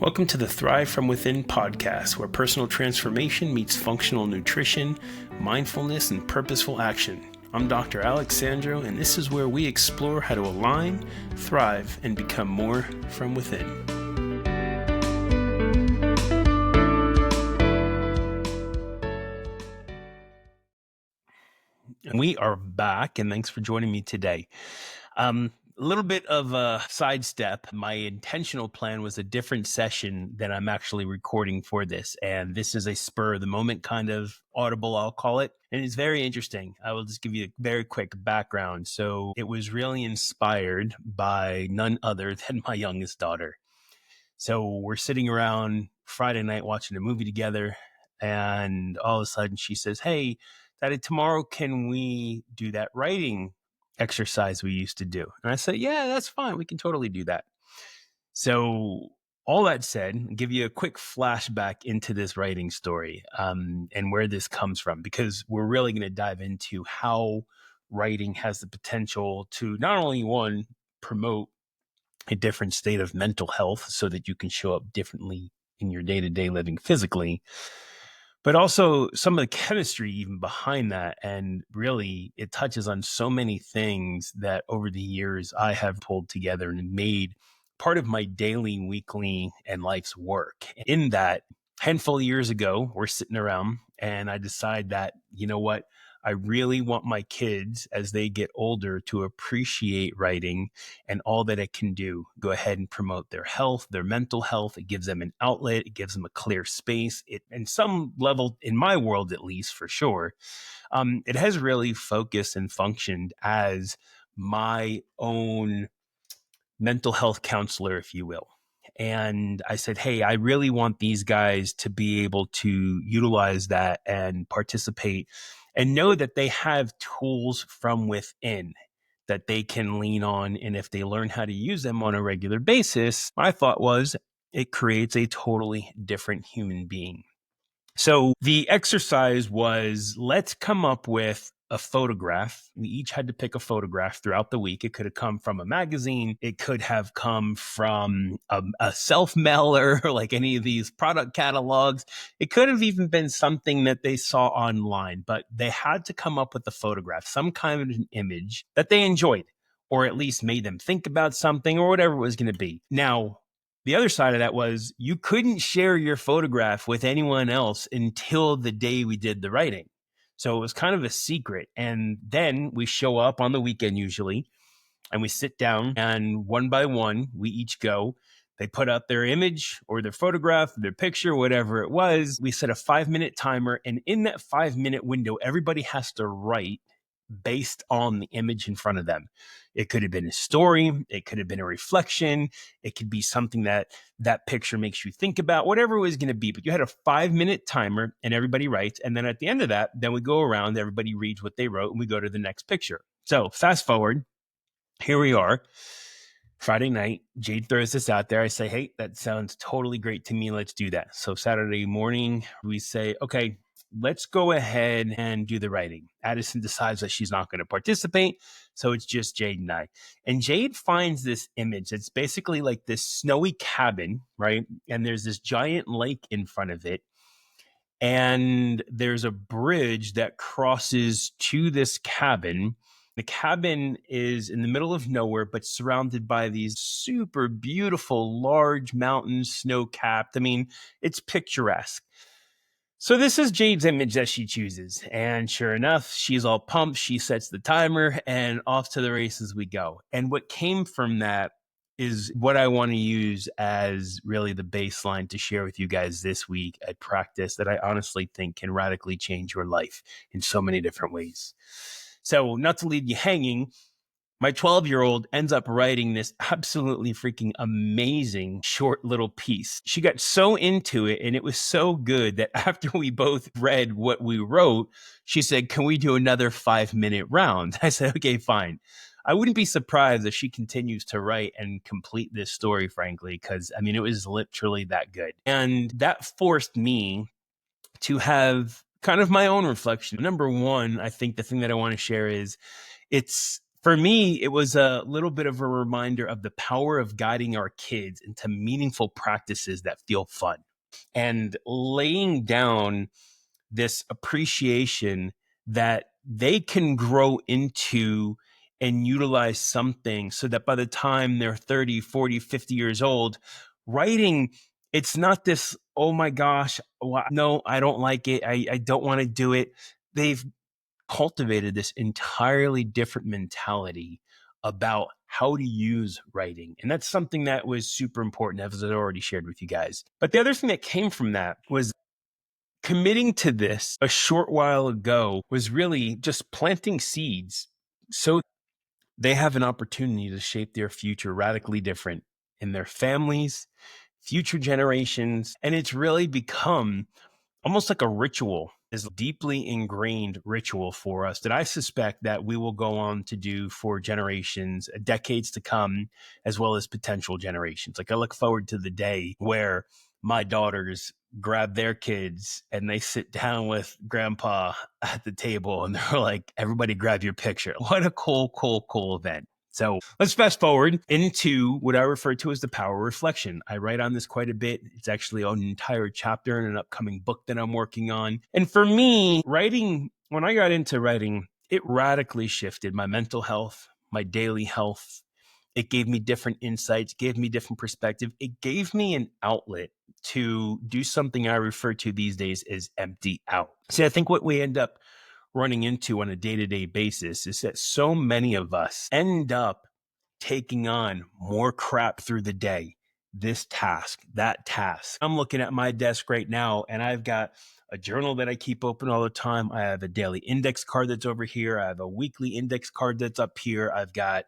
Welcome to the Thrive From Within podcast, where personal transformation meets functional nutrition, mindfulness, and purposeful action. I'm Dr. Alex Sandrow, and this is where we explore how to align, thrive, and become more from within. And we are back, and thanks for joining me today. A little bit of a sidestep. My intentional plan was a different session than I'm actually recording for this. And this is a spur of the moment kind of audible, I'll call it. And it's very interesting. I will just give you a very quick background. So it was really inspired by none other than my youngest daughter. So we're sitting around Friday night watching a movie together. And all of a sudden she says, "Hey, Daddy, tomorrow can we do that writing exercise we used to do?" And I said, "Yeah, that's fine. We can totally do that." So all that said, I'll give you a quick flashback into this writing story and where this comes from, because we're really going to dive into how writing has the potential to not only one, promote a different state of mental health so that you can show up differently in your day-to-day living physically, but also some of the chemistry even behind that. And really, it touches on so many things that over the years I have pulled together and made part of my daily, weekly, and life's work. In that, handful of years ago, we're sitting around and I decide that, you know what? I really want my kids, as they get older, to appreciate writing and all that it can do. Go ahead and promote their health, their mental health. It gives them an outlet. It gives them a clear space. It, in some level, in my world at least, for sure, it has really focused and functioned as my own mental health counselor, if you will. And I said, hey, I really want these guys to be able to utilize that and participate and know that they have tools from within that they can lean on. And if they learn how to use them on a regular basis, my thought was it creates a totally different human being. So the exercise was, let's come up with a photograph. We each had to pick a photograph throughout the week. It could have come from a magazine. It could have come from a self-mailer, like any of these product catalogs. It could have even been something that they saw online, but they had to come up with a photograph, some kind of an image that they enjoyed, or at least made them think about something or whatever it was going to be. Now, the other side of that was you couldn't share your photograph with anyone else until the day we did the writing. So it was kind of a secret. And then we show up on the weekend usually, and we sit down, and one by one, we each go. They put up their image or their photograph, their picture, whatever it was. We set a 5-minute timer. And in that 5-minute window, everybody has to write based on the image in front of them. It could have been a story. It could have been a reflection. It could be something that picture makes you think about, whatever it was going to be. But you had a 5-minute timer and everybody writes. And then at the end of that, then we go around, everybody reads what they wrote, and we go to the next picture. So fast forward, here we are. Friday night, Jade throws this out there. I say, hey, that sounds totally great to me. Let's do that. So Saturday morning, we say, okay, let's go ahead and do the writing. Addison decides that she's not going to participate. So it's just Jade and I. And Jade finds this image. It's basically like this snowy cabin, right? And there's this giant lake in front of it. And there's a bridge that crosses to this cabin. The cabin is in the middle of nowhere, but surrounded by these super beautiful, large mountains, snow-capped. I mean, it's picturesque. So this is Jade's image that she chooses. And sure enough, she's all pumped. She sets the timer and off to the races we go. And what came from that is what I want to use as really the baseline to share with you guys this week at practice that I honestly think can radically change your life in so many different ways. So not to leave you hanging, my 12-year-old ends up writing this absolutely freaking amazing short little piece. She got so into it and it was so good that after we both read what we wrote, she said, "Can we do another 5-minute round?" I said, okay, fine. I wouldn't be surprised if she continues to write and complete this story, frankly, because I mean, it was literally that good. And that forced me to have kind of my own reflection. Number one, I think the thing that I want to share is it's For me, it was a little bit of a reminder of the power of guiding our kids into meaningful practices that feel fun and laying down this appreciation that they can grow into and utilize something so that by the time they're 30, 40, 50 years old, writing, it's not this, oh my gosh, no, I don't like it. I don't want to do it. They've cultivated this entirely different mentality about how to use writing. And that's something that was super important, as I already shared with you guys. But the other thing that came from that was committing to this a short while ago was really just planting seeds so they have an opportunity to shape their future radically different in their families, future generations. And it's really become almost like a ritual, is deeply ingrained ritual for us that I suspect that we will go on to do for generations, decades to come, as well as potential generations. Like I look forward to the day where my daughters grab their kids and they sit down with grandpa at the table and they're like, everybody grab your picture. What a cool event. So let's fast forward into what I refer to as the power of reflection. I write on this quite a bit. It's actually an entire chapter in an upcoming book that I'm working on. And for me, writing, when I got into writing, it radically shifted my mental health, my daily health. It gave me different insights, gave me different perspective. It gave me an outlet to do something I refer to these days as empty out. See, I think what we end up running into on a day-to-day basis is that so many of us end up taking on more crap through the day. This task, that task. I'm looking at my desk right now and I've got a journal that I keep open all the time. I have a daily index card that's over here. I have a weekly index card that's up here. I've got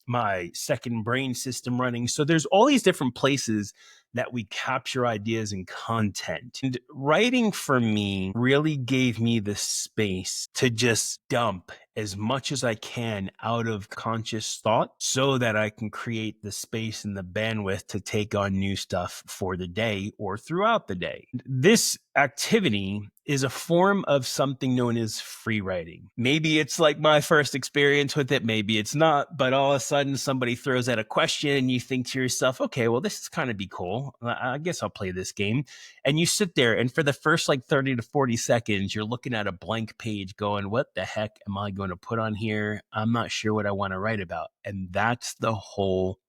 my second brain system running. So there's all these different places that we capture ideas and content. And writing for me really gave me the space to just dump as much as I can out of conscious thought so that I can create the space and the bandwidth to take on new stuff for the day or throughout the day. This activity is a form of something known as free writing. Maybe it's like my first experience with it, maybe it's not, but all of a sudden somebody throws out a question and you think to yourself, okay, well, this is kind of be cool. I guess I'll play this game. And you sit there and for the first like 30 to 40 seconds, you're looking at a blank page going, what the heck am I going to put on here? I'm not sure what I want to write about. And that's the whole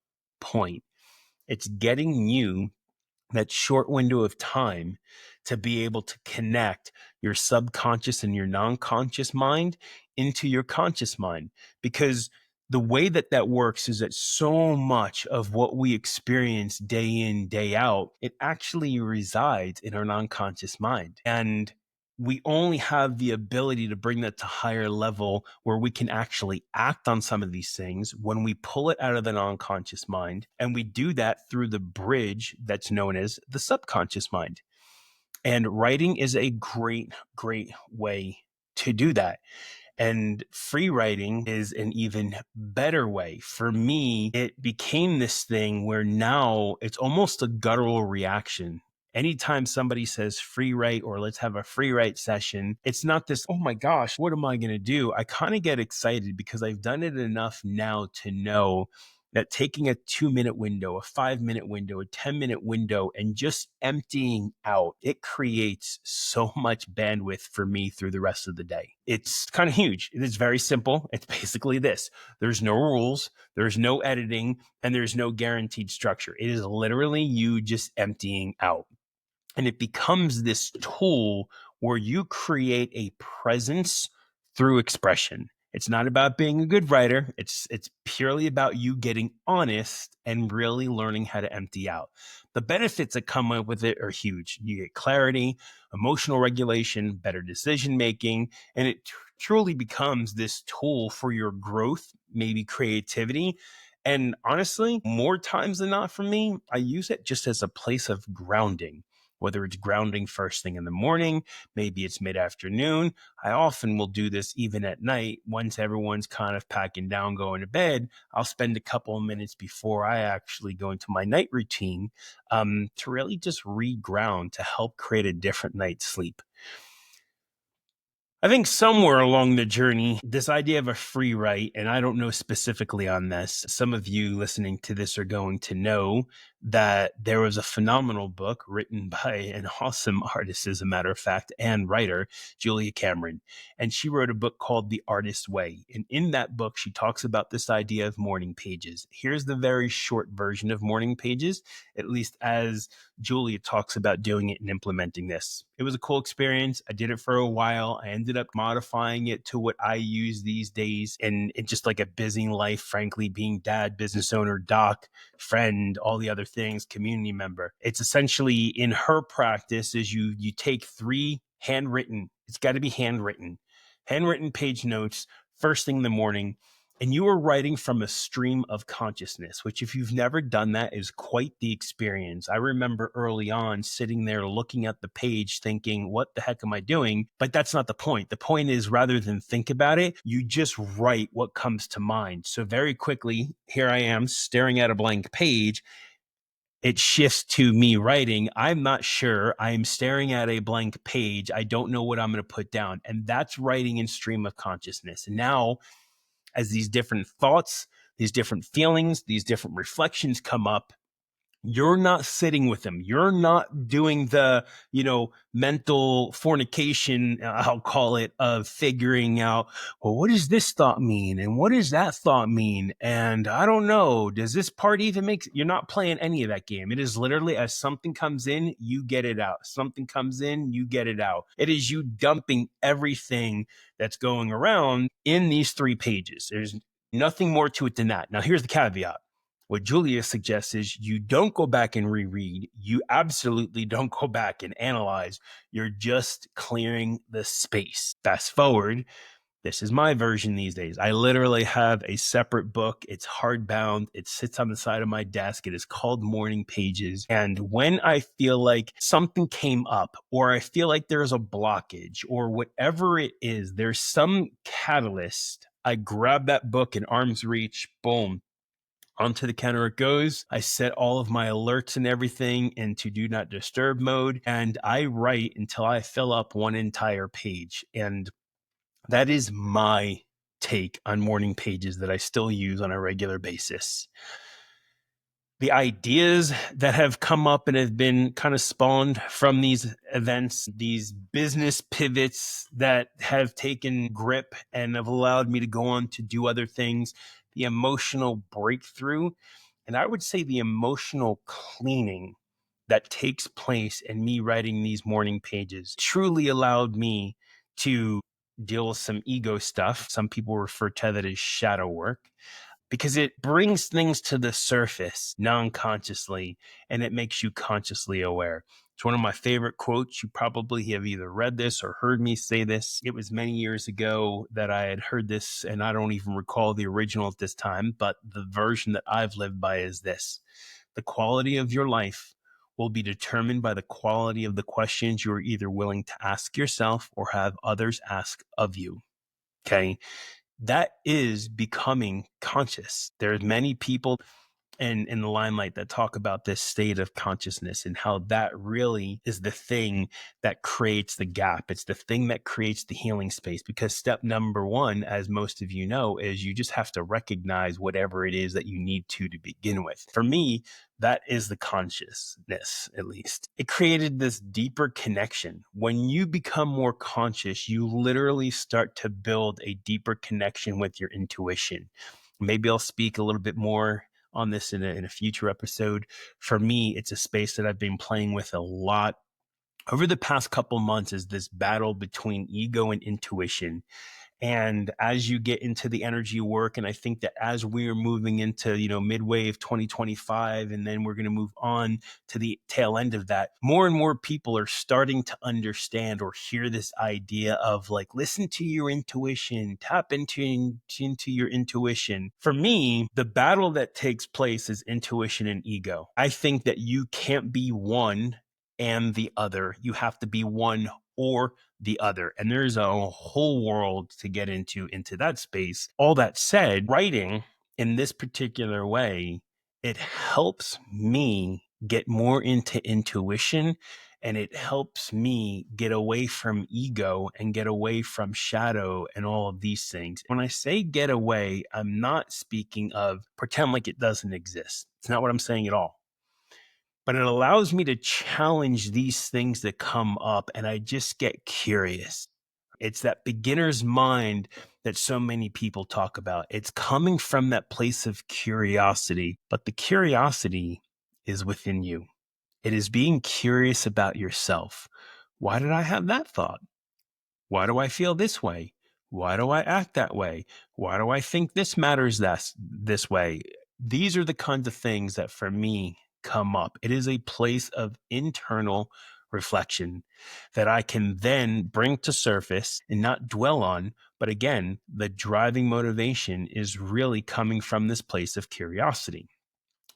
point. It's getting you that short window of time to be able to connect your subconscious and your non-conscious mind into your conscious mind. Because the way that that works is that so much of what we experience day in, day out, it actually resides in our non-conscious mind. And we only have the ability to bring that to higher level where we can actually act on some of these things when we pull it out of the non-conscious mind. And we do that through the bridge that's known as the subconscious mind. And writing is a great way to do that. And free writing is an even better way. For me, it became this thing where now it's almost a guttural reaction. Anytime somebody says free write or let's have a free write session, it's not this, oh my gosh, what am I going to do? I kind of get excited because I've done it enough now to know that taking a 2-minute window, a 5-minute window, a 10-minute window, and just emptying out, it creates so much bandwidth for me through the rest of the day. It's kind of huge. It's very simple. It's basically this. There's no rules, there's no editing, and there's no guaranteed structure. It is literally you just emptying out. And it becomes this tool where you create a presence through expression. It's not about being a good writer. It's purely about you getting honest and really learning how to empty out. The benefits that come up with it are huge. You get clarity, emotional regulation, better decision making, and it truly becomes this tool for your growth, maybe creativity. And honestly, more times than not for me, I use it just as a place of grounding. Whether it's grounding first thing in the morning, maybe it's mid-afternoon. I often will do this even at night. Once everyone's kind of packing down, going to bed, I'll spend a couple of minutes before I actually go into my night routine to really just reground to help create a different night's sleep. I think somewhere along the journey, this idea of a free write, and I don't know specifically on this, some of you listening to this are going to know that there was a phenomenal book written by an awesome artist, as a matter of fact, and writer, Julia Cameron. And she wrote a book called The Artist's Way. And in that book, she talks about this idea of morning pages. Here's the very short version of morning pages, at least as Julia talks about doing it and implementing this. It was a cool experience. I did it for a while. I ended up modifying it to what I use these days. And it's just like a busy life, frankly, being dad, business owner, doc, friend, all the other things, community member. It's essentially in her practice is you take 3 handwritten, it's got to be handwritten page notes first thing in the morning, and you are writing from a stream of consciousness, which if you've never done that is quite the experience. I remember early on sitting there looking at the page thinking, what the heck am I doing? But that's not the point. The point is rather than think about it, you just write what comes to mind. So very quickly, here I am staring at a blank page. It shifts to me writing. I'm not sure. I'm staring at a blank page. I don't know what I'm going to put down. And that's writing in stream of consciousness. And now as these different thoughts, these different feelings, these different reflections come up, you're not sitting with them. You're not doing the, mental fornication, I'll call it, of figuring out, well, what does this thought mean? And what does that thought mean? And I don't know, does this part even make, you're not playing any of that game. It is literally as something comes in, you get it out. Something comes in, you get it out. It is you dumping everything that's going around in these 3 pages. There's nothing more to it than that. Now, here's the caveat. What Julia suggests is you don't go back and reread. You absolutely don't go back and analyze. You're just clearing the space. Fast forward. This is my version these days. I literally have a separate book. It's hardbound. It sits on the side of my desk. It is called Morning Pages. And when I feel like something came up, or I feel like there's a blockage, or whatever it is, there's some catalyst, I grab that book in arm's reach, boom, onto the counter it goes. I set all of my alerts and everything into do not disturb mode, and I write until I fill up one entire page. And that is my take on morning pages that I still use on a regular basis. The ideas that have come up and have been kind of spawned from these events, these business pivots that have taken grip and have allowed me to go on to do other things, the emotional breakthrough, and I would say the emotional cleaning that takes place in me writing these morning pages truly allowed me to deal with some ego stuff. Some people refer to that as shadow work, because it brings things to the surface non-consciously and it makes you consciously aware. It's one of my favorite quotes. You probably have either read this or heard me say this. It was many years ago that I had heard this, and I don't even recall the original at this time, but the version that I've lived by is this: the quality of your life will be determined by the quality of the questions you are either willing to ask yourself or have others ask of you. Okay. That is becoming conscious. There's many people in the limelight that talk about this state of consciousness and how that really is the thing that creates the gap. It's the thing that creates the healing space, because step number 1, as most of you know, is you just have to recognize whatever it is that you need to begin with. For me, that is the consciousness, at least. It created this deeper connection. When you become more conscious, you literally start to build a deeper connection with your intuition. Maybe I'll speak a little bit more on this in a future episode. For me, it's a space that I've been playing with a lot over the past couple months, is this battle between ego and intuition. And as you get into the energy work, and I think that as we're moving into, midway of 2025, and then we're going to move on to the tail end of that, more and more people are starting to understand or hear this idea of like, listen to your intuition, tap into your intuition. For me, the battle that takes place is intuition and ego. I think that you can't be one and the other. You have to be one or the other. And there's a whole world to get into that space. All that said, writing in this particular way, it helps me get more into intuition And it helps me get away from ego and get away from shadow and all of these things. When I say get away, I'm not speaking of pretend like it doesn't exist. It's not what I'm saying at all. But it allows me to challenge these things that come up, and I just get curious. It's that beginner's mind that so many people talk about. It's coming from that place of curiosity, but the curiosity is within you. It is being curious about yourself. Why did I have that thought? Why do I feel this way? Why do I act that way? Why do I think this matters this way? These are the kinds of things that for me come up. It is a place of internal reflection that I can then bring to surface and not dwell on. But again, the driving motivation is really coming from this place of curiosity.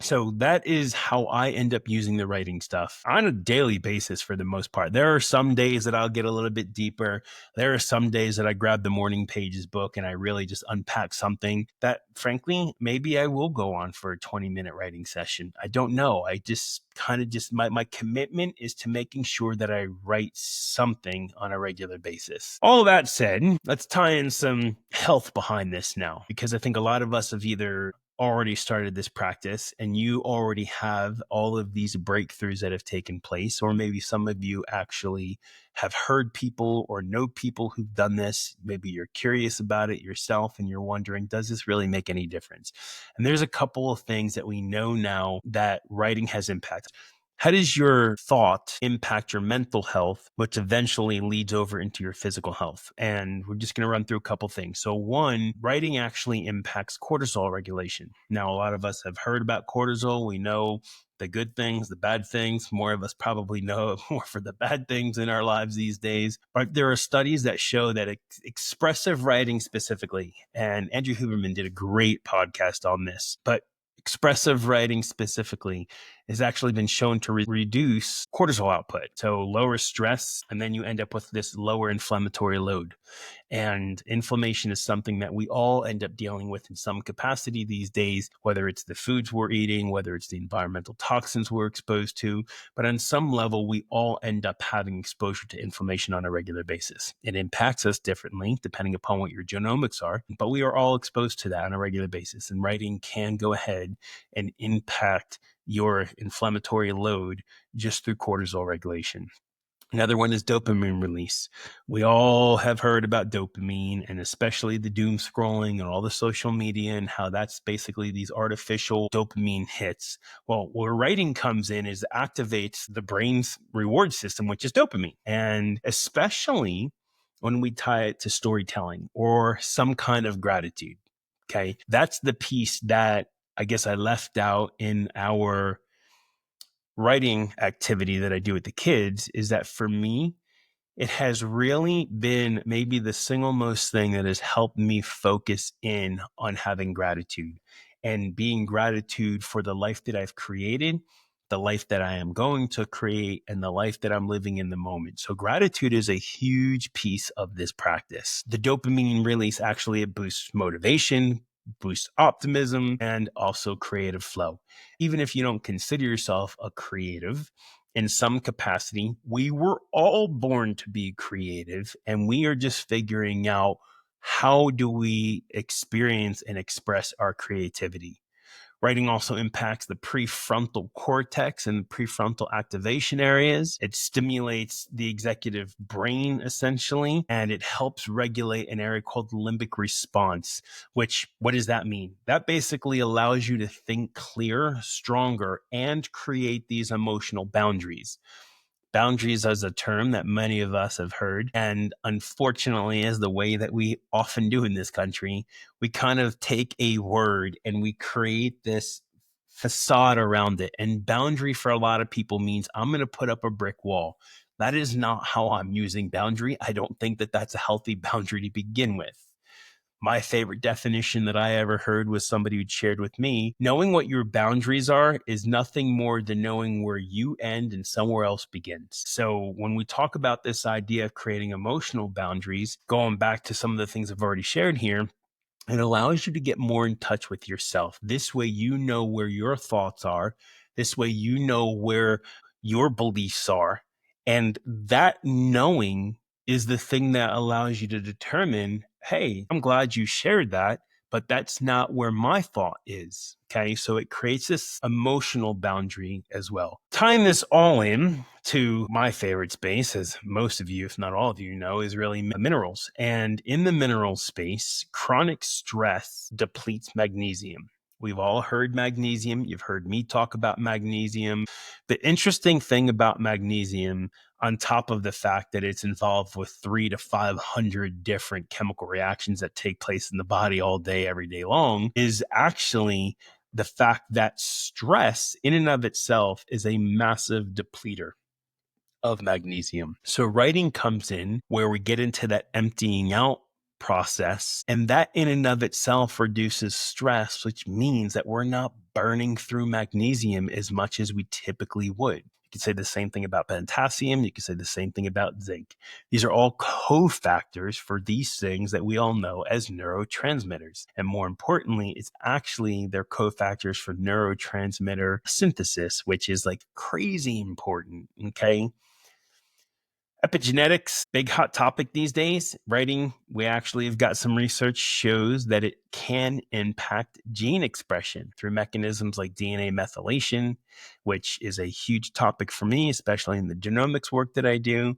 So that is how I end up using the writing stuff on a daily basis for the most part. There are some days that I'll get a little bit deeper. There are some days that I grab the morning pages book and I really just unpack something that, frankly, maybe I will go on for a 20-minute writing session. I don't know. I just kind of my commitment is to making sure that I write something on a regular basis. All that said, let's tie in some health behind this now, because I think a lot of us have either already started this practice and you already have all of these breakthroughs that have taken place, or maybe some of you actually have heard people or know people who've done this. Maybe you're curious about it yourself and you're wondering, does this really make any difference? And there's a couple of things that we know now that writing has impacted. How does your thought impact your mental health, which eventually leads over into your physical health? And we're just going to run through a couple things. So one, writing actually impacts cortisol regulation. Now, a lot of us have heard about cortisol. We know the good things, the bad things. More of us probably know more for the bad things in our lives these days. But there are studies that show that expressive writing specifically, and Andrew Huberman did a great podcast on this, but expressive writing specifically has actually been shown to reduce cortisol output. So lower stress, and then you end up with this lower inflammatory load. And inflammation is something that we all end up dealing with in some capacity these days, whether it's the foods we're eating, whether it's the environmental toxins we're exposed to. But on some level, we all end up having exposure to inflammation on a regular basis. It impacts us differently depending upon what your genomics are, but we are all exposed to that on a regular basis. And writing can go ahead and impact your inflammatory load just through cortisol regulation. Another one is dopamine release. We all have heard about dopamine, and especially the doom scrolling and all the social media and how that's basically these artificial dopamine hits. Well, where writing comes in is it activates the brain's reward system, which is dopamine. And especially when we tie it to storytelling or some kind of gratitude. Okay. That's the piece that I guess I left out in our writing activity that I do with the kids, is that for me, it has really been maybe the single most thing that has helped me focus in on having gratitude and being gratitude for the life that I've created, the life that I am going to create, and the life that I'm living in the moment. So gratitude is a huge piece of this practice. The dopamine release actually, it boosts motivation, boosts optimism, and also creative flow. Even if you don't consider yourself a creative, in some capacity, we were all born to be creative, and we are just figuring out how do we experience and express our creativity. Writing also impacts the prefrontal cortex and the prefrontal activation areas. It stimulates the executive brain, essentially, and it helps regulate an area called the limbic response, which, what does that mean? That basically allows you to think clearer, stronger, and create these emotional boundaries. Boundaries is a term that many of us have heard. And unfortunately, is the way that we often do in this country, we kind of take a word and we create this facade around it. And boundary for a lot of people means I'm going to put up a brick wall. That is not how I'm using boundary. I don't think that that's a healthy boundary to begin with. My favorite definition that I ever heard was somebody who'd shared with me, knowing what your boundaries are is nothing more than knowing where you end and somewhere else begins. So when we talk about this idea of creating emotional boundaries, going back to some of the things I've already shared here, it allows you to get more in touch with yourself. This way, you know where your thoughts are. This way, you know where your beliefs are. And that knowing is the thing that allows you to determine, hey, I'm glad you shared that, but that's not where my thought is. Okay. So it creates this emotional boundary as well. Tying this all in to my favorite space, as most of you, if not all of you know, is really minerals. And in the mineral space, chronic stress depletes magnesium. We've all heard magnesium. You've heard me talk about magnesium. The interesting thing about magnesium, on top of the fact that it's involved with 300 to 500 different chemical reactions that take place in the body all day, every day long, is actually the fact that stress in and of itself is a massive depleter of magnesium. So writing comes in where we get into that emptying out process, and that in and of itself reduces stress, which means that we're not burning through magnesium as much as we typically would. You could say the same thing about potassium. You could say the same thing about zinc. These are all cofactors for these things that we all know as neurotransmitters. And more importantly, it's actually they're cofactors for neurotransmitter synthesis, which is like crazy important. Okay. Epigenetics, big hot topic these days. Writing, we actually have got some research shows that it can impact gene expression through mechanisms like DNA methylation, which is a huge topic for me, especially in the genomics work that I do.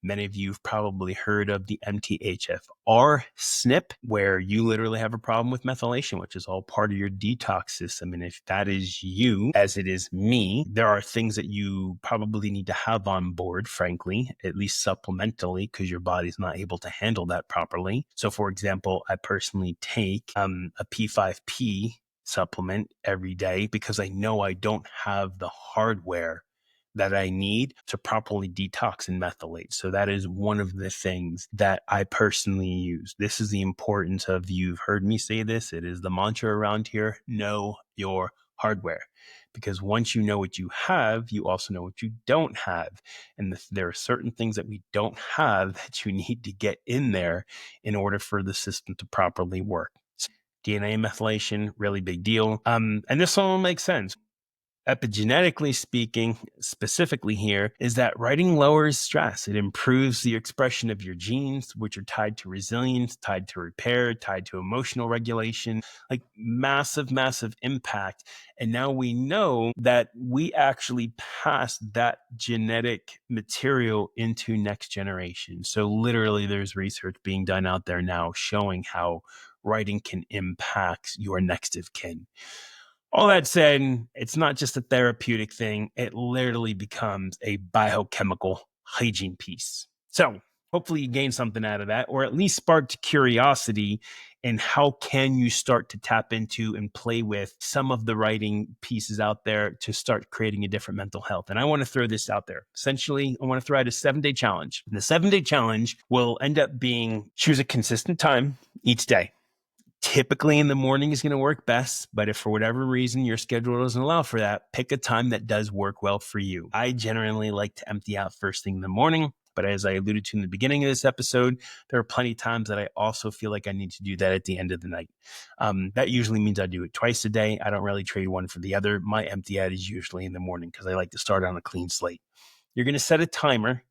Many of you have probably heard of the MTHFR SNP, where you literally have a problem with methylation, which is all part of your detox system. And if that is you, as it is me, there are things that you probably need to have on board, frankly, at least supplementally, because your body's not able to handle that properly. So, for example, I personally take a P5P supplement every day because I know I don't have the hardware that I need to properly detox and methylate. So that is one of the things that I personally use. This is the importance of, you've heard me say this, it is the mantra around here: know your hardware. Because once you know what you have, you also know what you don't have. And there are certain things that we don't have that you need to get in there in order for the system to properly work. DNA methylation, really big deal. And this all makes sense. Epigenetically speaking, specifically here, is that writing lowers stress. It improves the expression of your genes, which are tied to resilience, tied to repair, tied to emotional regulation, like massive, massive impact. And now we know that we actually pass that genetic material into next generation. So literally there's research being done out there now showing how writing can impact your next of kin. All that said, it's not just a therapeutic thing. It literally becomes a biochemical hygiene piece. So hopefully you gained something out of that, or at least sparked curiosity in how can you start to tap into and play with some of the writing pieces out there to start creating a different mental health. And I want to throw this out there. Essentially, I want to throw out a 7-day challenge. And the 7-day challenge will end up being choose a consistent time each day. Typically in the morning is going to work best, but if for whatever reason your schedule doesn't allow for that, pick a time that does work well for you. I generally like to empty out first thing in the morning, but as I alluded to in the beginning of this episode, there are plenty of times that I also feel like I need to do that at the end of the night. That usually means I do it twice a day. I don't really trade one for the other. My empty out is usually in the morning because I like to start on a clean slate. You're going to set a timer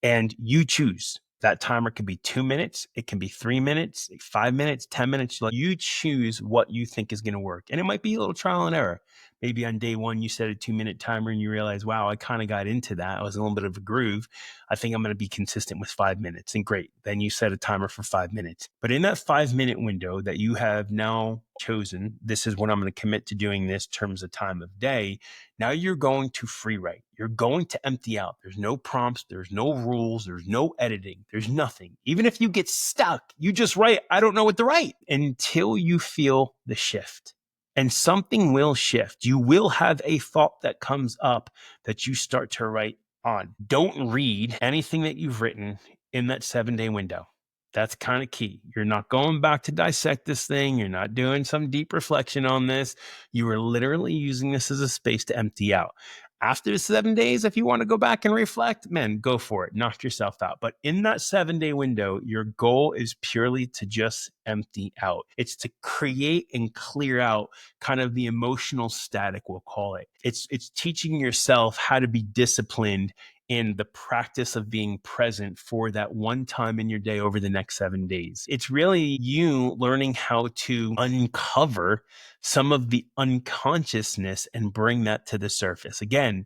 and you choose. That timer can be 2 minutes. It can be 3 minutes, 5 minutes, 10 minutes. You choose what you think is going to work. And it might be a little trial and error. Maybe on day one, you set a 2-minute timer and you realize, wow, I kind of got into that. I was a little bit of a groove. I think I'm going to be consistent with 5 minutes. And great. Then you set a timer for 5 minutes. But in that 5-minute window that you have now chosen, this is when I'm going to commit to doing this in terms of time of day. Now you're going to free write. You're going to empty out. There's no prompts. There's no rules. There's no editing. There's nothing. Even if you get stuck, you just write, I don't know what to write, until you feel the shift. And something will shift. You will have a thought that comes up that you start to write on. Don't read anything that you've written in that 7-day window. That's kind of key. You're not going back to dissect this thing. You're not doing some deep reflection on this. You are literally using this as a space to empty out. After the 7 days, if you want to go back and reflect, man, go for it. Knock yourself out. But in that 7-day window, your goal is purely to just empty out. It's to create and clear out kind of the emotional static, we'll call it. It's teaching yourself how to be disciplined in the practice of being present for that one time in your day over the next 7 days. It's really you learning how to uncover some of the unconsciousness and bring that to the surface. Again,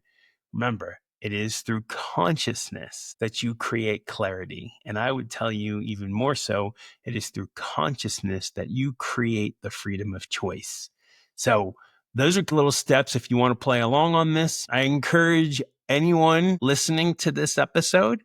remember, it is through consciousness that you create clarity. And I would tell you even more so, it is through consciousness that you create the freedom of choice. So those are little steps. If you want to play along on this, I encourage anyone listening to this episode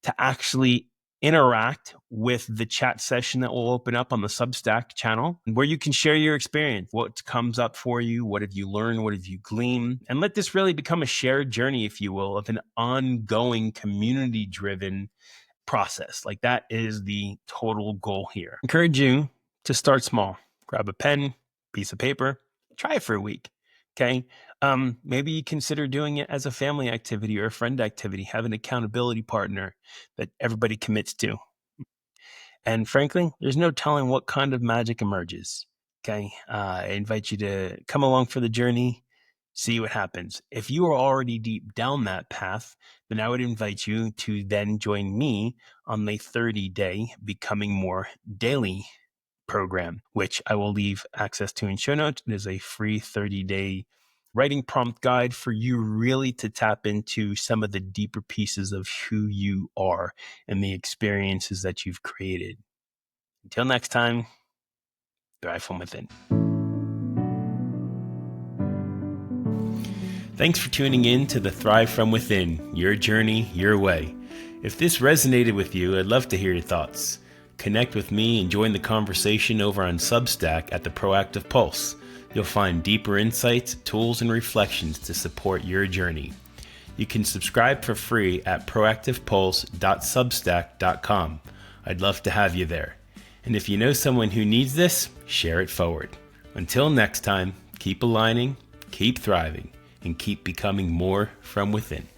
to actually interact with the chat session that will open up on the Substack channel, where you can share your experience, what comes up for you, what have you learned, what have you gleaned, and let this really become a shared journey, if you will, of an ongoing community-driven process. Like, that is the total goal here. I encourage you to start small. Grab a pen, piece of paper, try it for a week. Okay. Maybe you consider doing it as a family activity or a friend activity. Have an accountability partner that everybody commits to. And frankly, there's no telling what kind of magic emerges. Okay. I invite you to come along for the journey, see what happens. If you are already deep down that path, then I would invite you to then join me on the 30-day Becoming More Daily program, which I will leave access to in show notes. It is a free 30-day writing prompt guide for you really to tap into some of the deeper pieces of who you are and the experiences that you've created. Until next time, thrive from within. Thanks for tuning in to the Thrive From Within, your journey, your way. If this resonated with you, I'd love to hear your thoughts. Connect with me and join the conversation over on Substack at the Proactive Pulse. You'll find deeper insights, tools, and reflections to support your journey. You can subscribe for free at proactivepulse.substack.com. I'd love to have you there. And if you know someone who needs this, share it forward. Until next time, keep aligning, keep thriving, and keep becoming more from within.